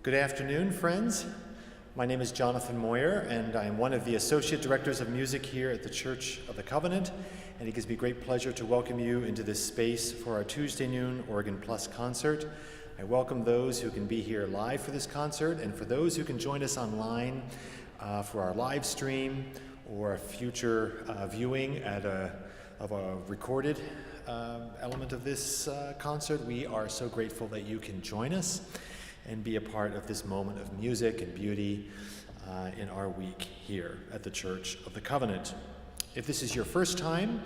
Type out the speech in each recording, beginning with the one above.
Good afternoon, friends. My name is Jonathan Moyer, and I am one of the Associate Directors of Music here at the Church of the Covenant, and it gives me great pleasure to welcome you into this space for our Tuesday noon Organ Plus concert. I welcome those who can be here live for this concert, and for those who can join us online for our live stream or a future viewing of a recorded element of this concert. We are so grateful that you can join us and be a part of this moment of music and beauty in our week here at the Church of the Covenant. If this is your first time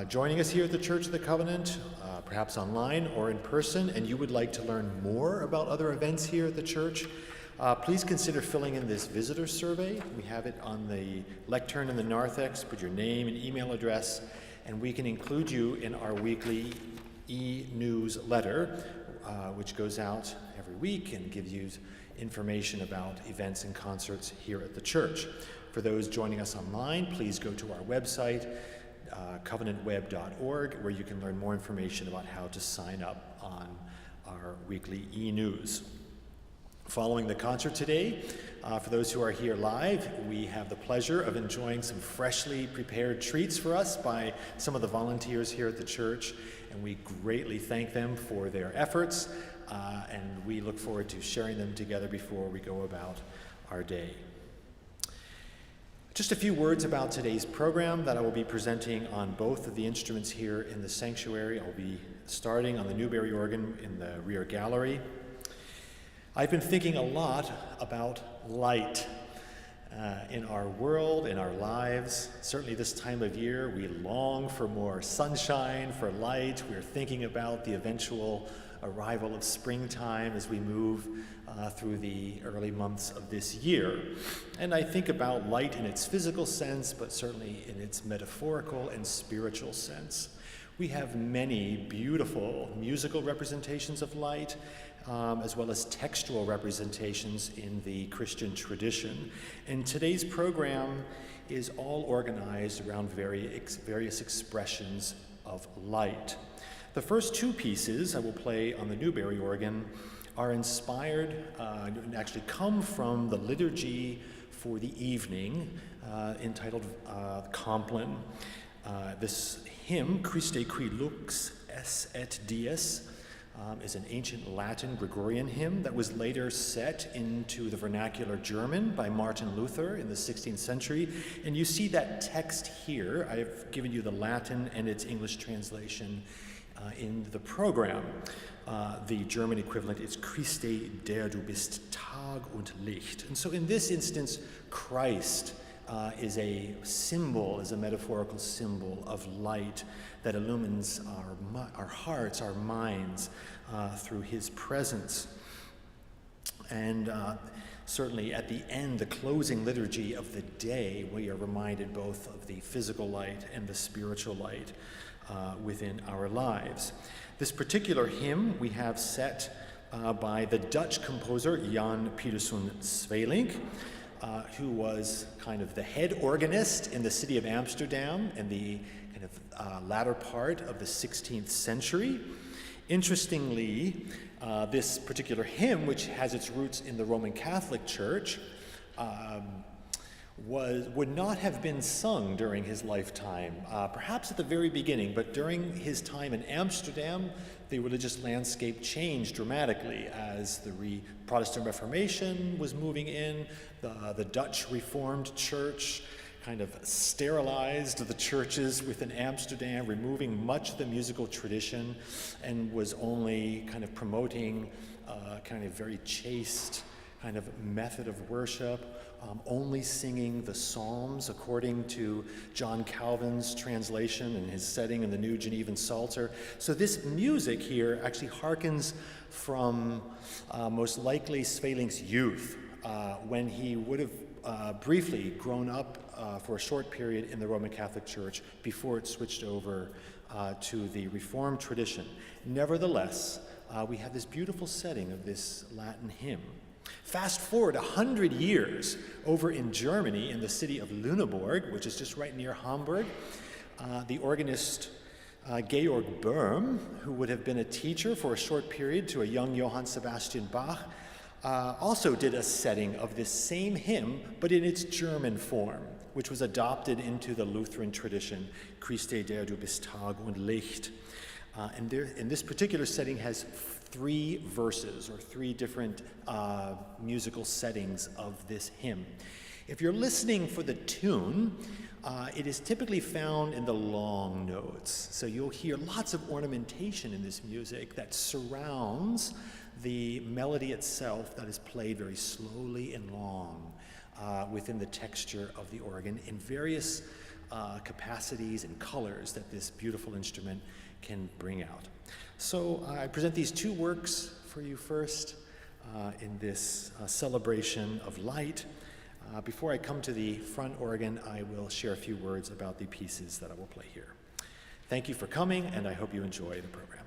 joining us here at the Church of the Covenant, perhaps online or in person, and you would like to learn more about other events here at the church, please consider filling in this visitor survey. We have it on the lectern in the narthex. Put your name and email address, and we can include you in our weekly e-newsletter, which goes out every week and gives you information about events and concerts here at the church. For those joining us online, please go to our website, covenantweb.org, where you can learn more information about how to sign up on our weekly e-news. Following the concert today, for those who are here live, we have the pleasure of enjoying some freshly prepared treats for us by some of the volunteers here at the church, and we greatly thank them for their efforts, and we look forward to sharing them together before we go about our day. Just a few words about today's program that I will be presenting on both of the instruments here in the sanctuary. I'll be starting on the Newberry organ in the rear gallery. I've been thinking a lot about light in our world, in our lives. Certainly this time of year, we long for more sunshine, for light. We're thinking about the eventual arrival of springtime as we move through the early months of this year. And I think about light in its physical sense, but certainly in its metaphorical and spiritual sense. We have many beautiful musical representations of light, as well as textual representations in the Christian tradition. And today's program is all organized around various expressions of light. The first two pieces I will play on the Newberry organ are inspired, and actually come from the liturgy for the evening entitled Compline. This hymn, Christe qui lux es et dies, is an ancient Latin Gregorian hymn that was later set into the vernacular German by Martin Luther in the 16th century. And you see that text here. I've given you the Latin and its English translation in the program. The German equivalent is Christe, der du bist Tag und Licht. And so in this instance, Christ is a symbol, is a metaphorical symbol of light that illumines our hearts, our minds, through his presence. And certainly at the end, the closing liturgy of the day, we are reminded both of the physical light and the spiritual light within our lives. This particular hymn we have set by the Dutch composer Jan Pieterszoon Sweelinck, who was kind of the head organist in the city of Amsterdam in the kind of latter part of the 16th century. Interestingly, this particular hymn, which has its roots in the Roman Catholic Church, would not have been sung during his lifetime, perhaps at the very beginning, but during his time in Amsterdam, the religious landscape changed dramatically as the Protestant Reformation was moving in. The Dutch Reformed Church kind of sterilized the churches within Amsterdam, removing much of the musical tradition, and was only kind of promoting kind of very chaste kind of method of worship, only singing the Psalms according to John Calvin's translation and his setting in the New Genevan Psalter. So this music here actually harkens from most likely Sweelinck's youth, when he would have briefly grown up for a short period in the Roman Catholic Church before it switched over to the Reformed tradition. Nevertheless, we have this beautiful setting of this Latin hymn. Fast forward 100 years over in Germany, in the city of Lüneburg, which is just right near Hamburg, the organist Georg Böhm, who would have been a teacher for a short period to a young Johann Sebastian Bach, also did a setting of this same hymn, but in its German form, which was adopted into the Lutheran tradition, Christe der du bist Tag und Licht. And this particular setting has 3 verses, or 3 different musical settings of this hymn. If you're listening for the tune, it is typically found in the long notes. So you'll hear lots of ornamentation in this music that surrounds the melody itself that is played very slowly and long within the texture of the organ in various capacities and colors that this beautiful instrument can bring out. So I present these 2 works for you first in this celebration of light. Before I come to the front organ, I will share a few words about the pieces that I will play here. Thank you for coming, and I hope you enjoy the program.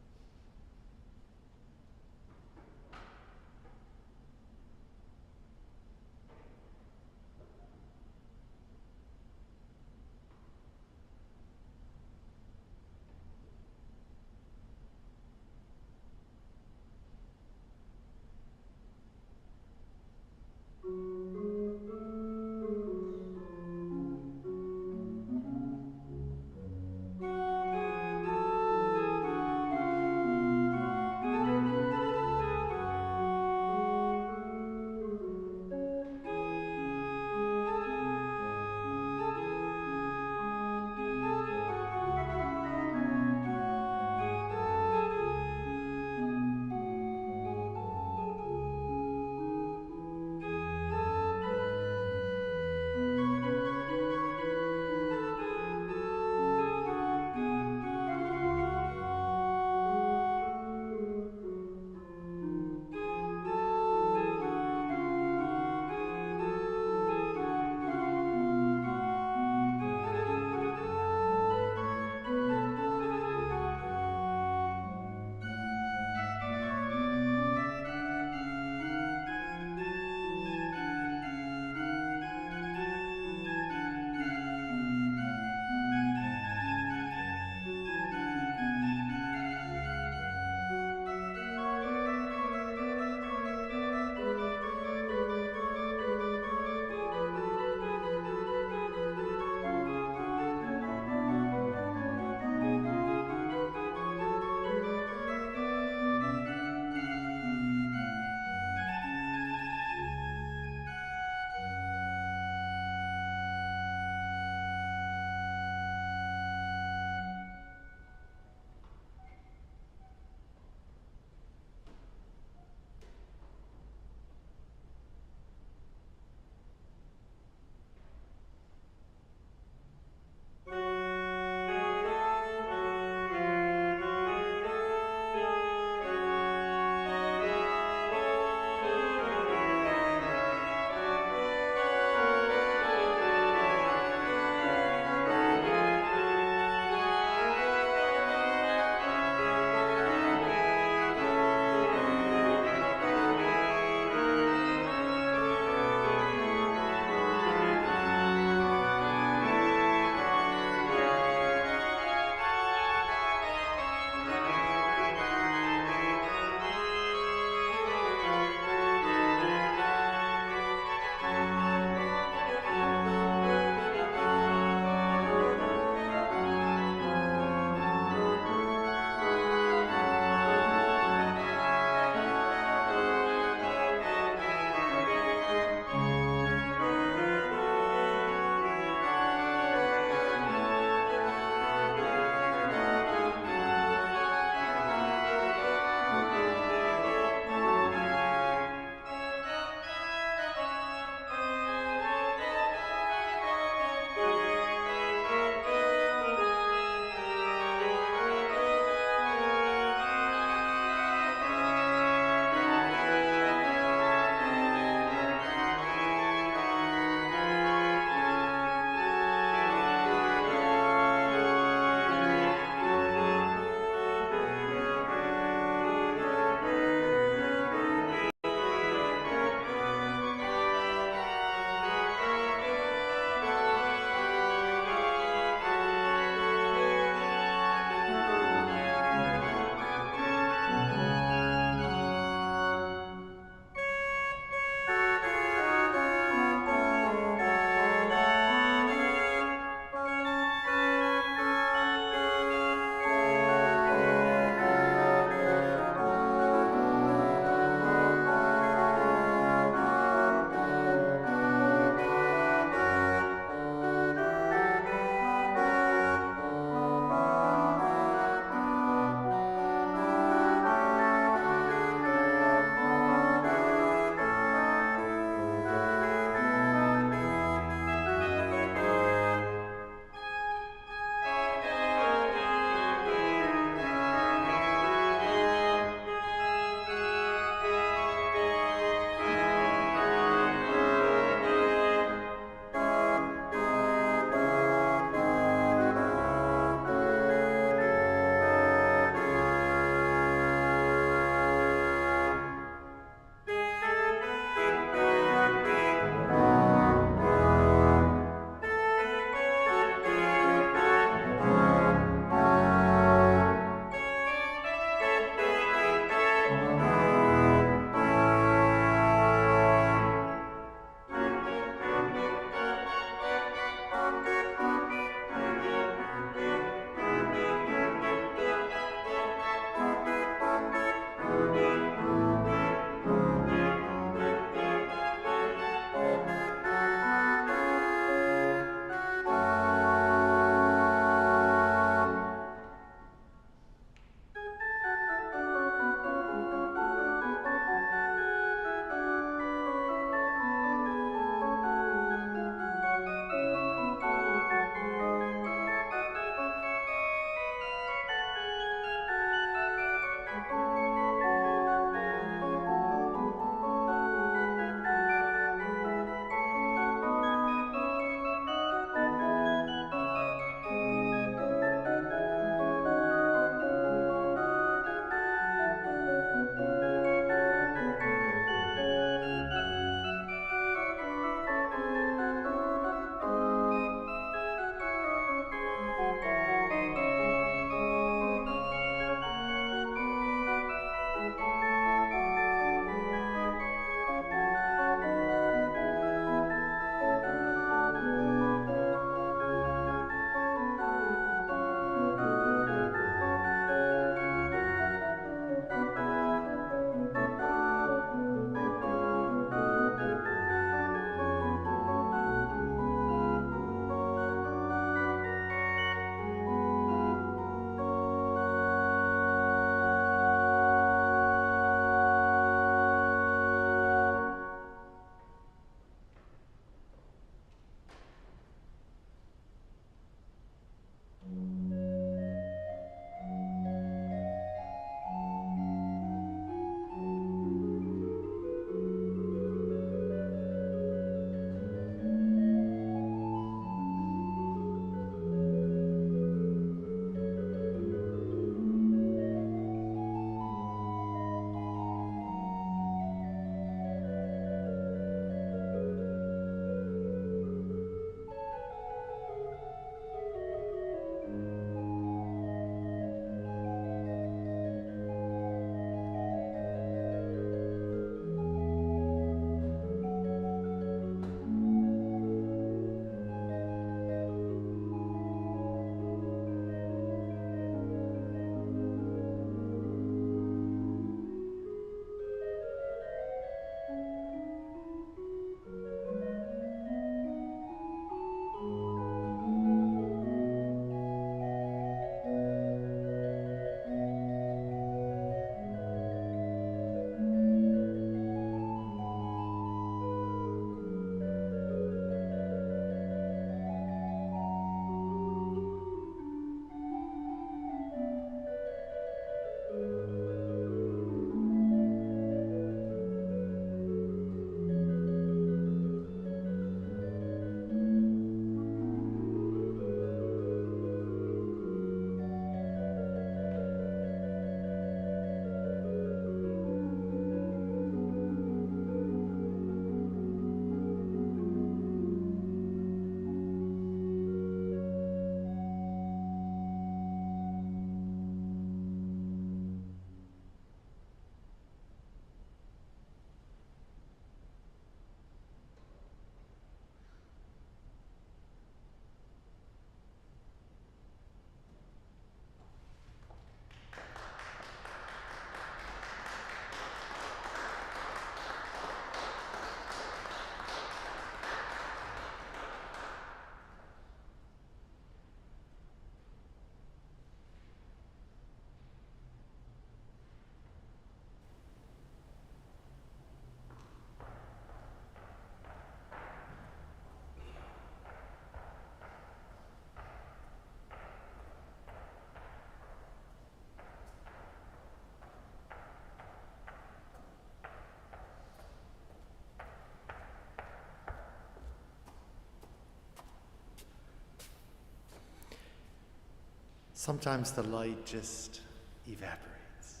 Sometimes the light just evaporates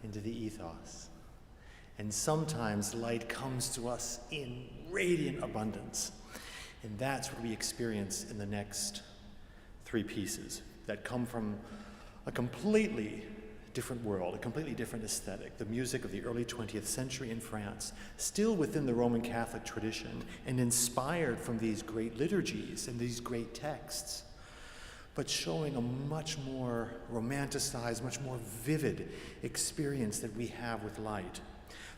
into the ethos. And sometimes light comes to us in radiant abundance. And that's what we experience in the next three pieces that come from a completely different world, a completely different aesthetic, the music of the early 20th century in France, still within the Roman Catholic tradition and inspired from these great liturgies and these great texts, but showing a much more romanticized, much more vivid experience that we have with light.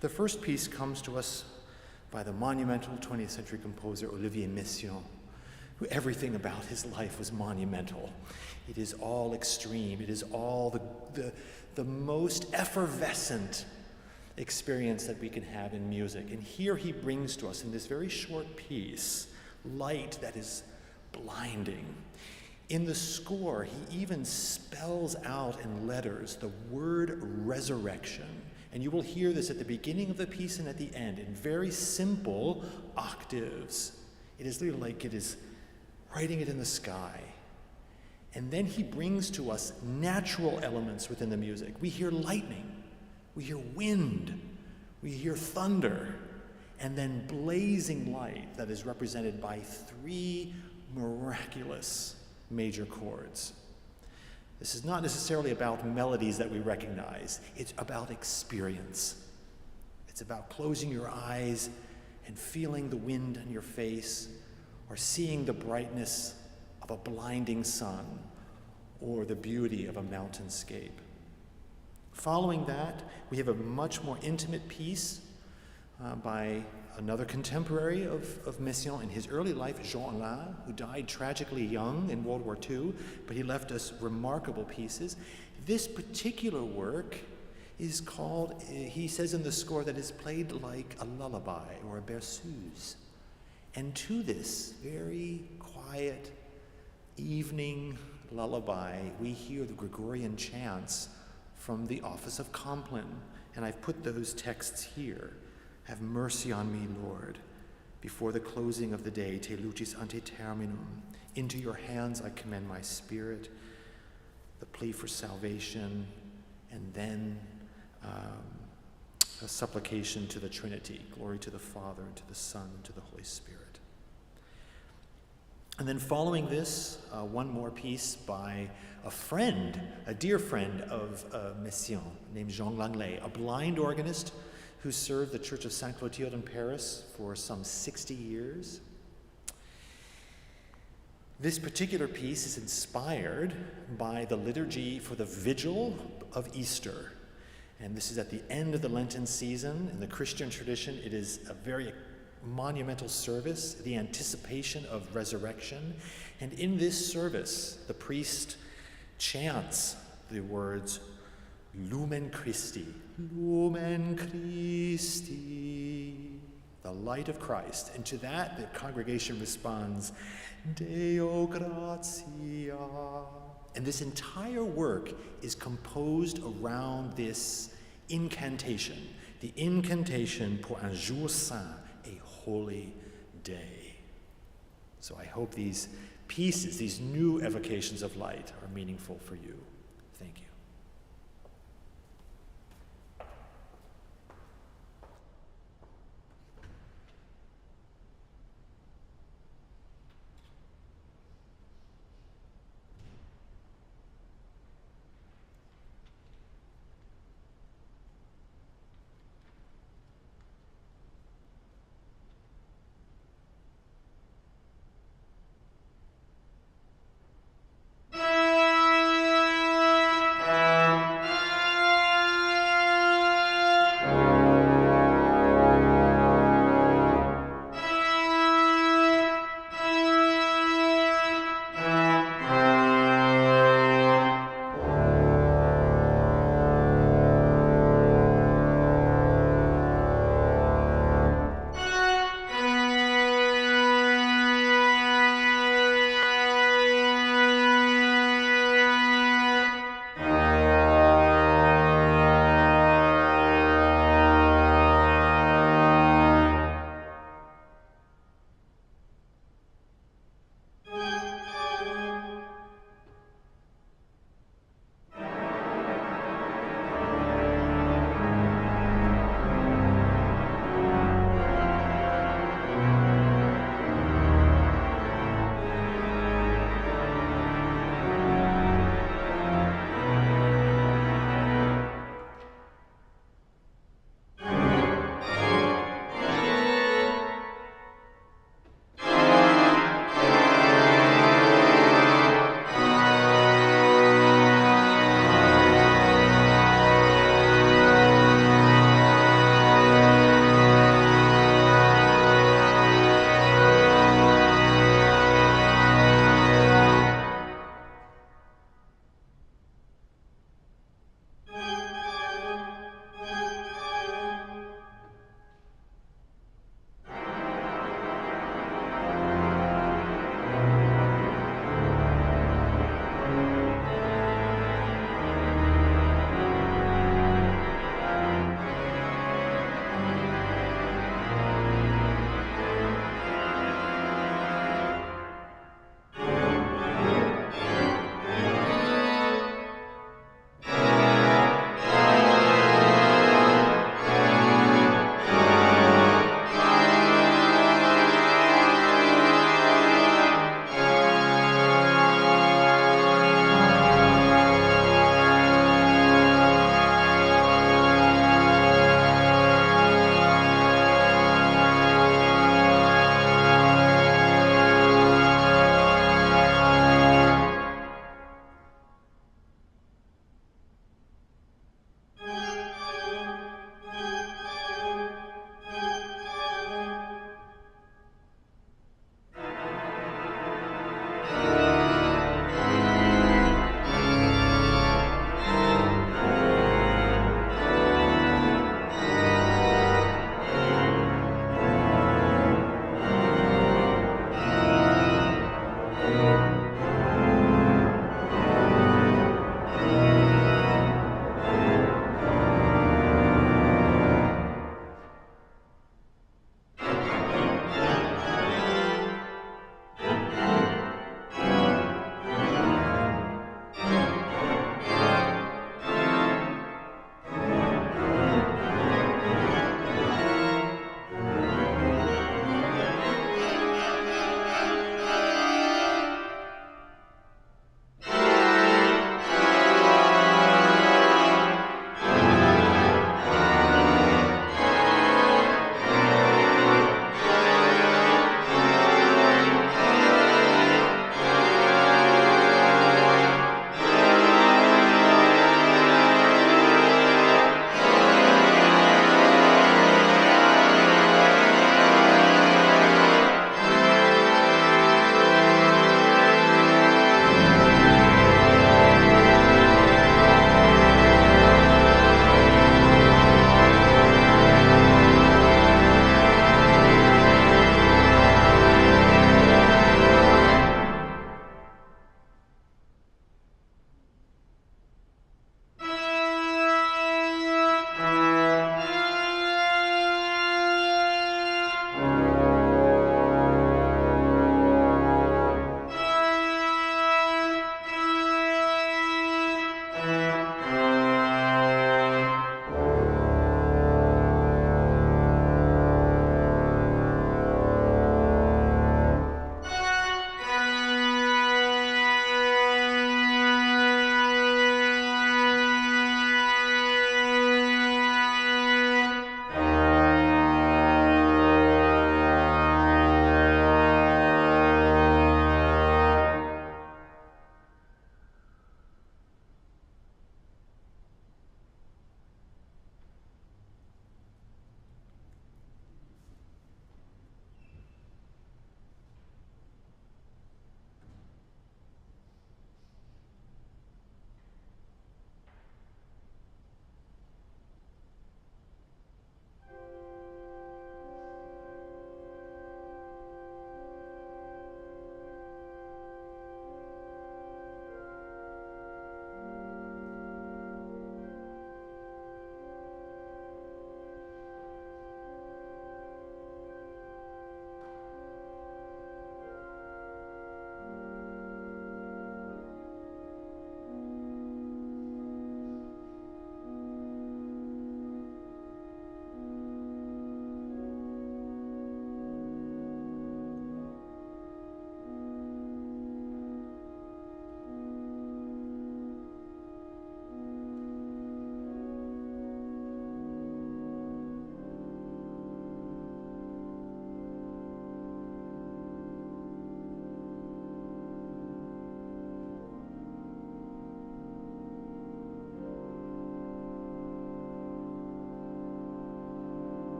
The first piece comes to us by the monumental 20th century composer Olivier Messiaen, who everything about his life was monumental. It is all extreme. It is all the most effervescent experience that we can have in music. And here he brings to us in this very short piece light that is blinding. In the score, he even spells out in letters the word resurrection. And you will hear this at the beginning of the piece and at the end in very simple octaves. It is literally like it is writing it in the sky. And then he brings to us natural elements within the music. We hear lightning, we hear wind, we hear thunder, and then blazing light that is represented by three miraculous major chords. This is not necessarily about melodies that we recognize. It's about experience. It's about closing your eyes and feeling the wind on your face, or seeing the brightness of a blinding sun, or the beauty of a mountainscape. Following that, we have a much more intimate piece by another contemporary of Messiaen in his early life, Jean Alain, who died tragically young in World War II, but he left us remarkable pieces. This particular work is called, he says in the score, that is played like a lullaby or a berceuse. And to this very quiet evening lullaby, we hear the Gregorian chants from the office of Compline. And I've put those texts here. Have mercy on me, Lord, before the closing of the day, te lucis ante terminum. Into your hands I commend my spirit, the plea for salvation, and then a supplication to the Trinity. Glory to the Father, and to the Son, and to the Holy Spirit. And then following this, one more piece by a friend, a dear friend of Messiaen, named Jean Langlais, a blind organist who served the Church of Saint Clotilde in Paris for some 60 years. This particular piece is inspired by the liturgy for the Vigil of Easter. And this is at the end of the Lenten season. In the Christian tradition, it is a very monumental service, the anticipation of resurrection. And in this service, the priest chants the words, Lumen Christi, Lumen Christi, the light of Christ. And to that, the congregation responds, Deo gratia. And this entire work is composed around this incantation, the incantation pour un jour saint, a holy day. So I hope these pieces, these new evocations of light, are meaningful for you. Thank you.